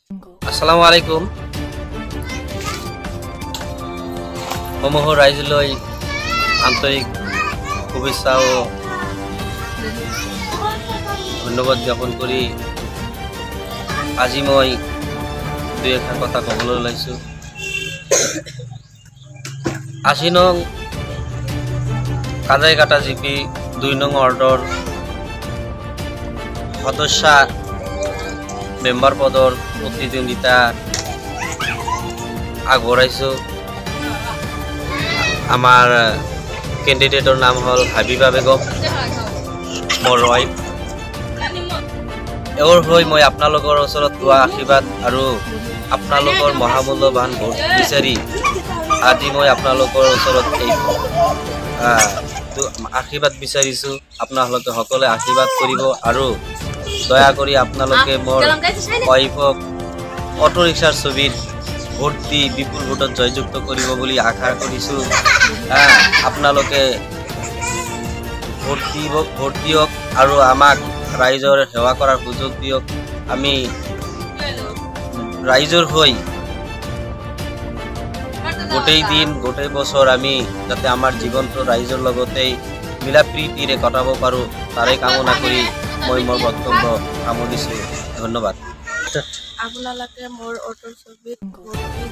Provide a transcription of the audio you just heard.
আসসালামু আলাইকুম। সমূহ ৰাইজলৈ আন্তৰিক শুভেচ্ছা ও ধন্যবাদ জ্ঞাপন কৰি আজি মই দুই এষাৰ কথা ক'বলৈ ওলাইছোঁ। ৮০ নং কাজাইঘাটা জিপি ২ নং ৱাৰ্ডৰ সদস্য মেম্বাৰ পদৰ প্ৰতিদ্বন্দ্বিতা আগবঢ়াইছোঁ। আমাৰ কেণ্ডিডেটৰ নাম হ'ল হাবিবা বেগম, মোৰ ৱাইফ। এওঁৰ হৈ মই আপোনালোকৰ ওচৰত লোৱা আশীৰ্বাদ আৰু আপোনালোকৰ মহামূল্যৱান ভোট বিচাৰি আজি মই আপোনালোকৰ ওচৰত এই আশীৰ্বাদ বিচাৰিছোঁ। আপোনালোকে সকলোৱে আশীৰ্বাদ কৰিব আৰু দয়া কৰি আপোনালোকে মোৰ ৱাইফক অটো ৰিক্সাৰ ছবিত ভোট দি বিপুল ভোটত জয়যুক্ত কৰিব বুলি আশা কৰিছোঁ। আপোনালোকে ভোট দিয়ক আৰু আমাক ৰাইজৰ সেৱা কৰাৰ সুযোগ দিয়ক। আমি ৰাইজৰ হৈ গোটেই দিন গোটেই বছৰ আমি যাতে আমাৰ জীৱনটো ৰাইজৰ লগতেই মিলা প্ৰীতিৰে কটাব পাৰোঁ তাৰে কামনা কৰি মই মোৰ বক্তব্য সামৰিছোঁ। ধন্যবাদ। আপোনালোকে মোৰ অটোৰ ছবিত ভোট দি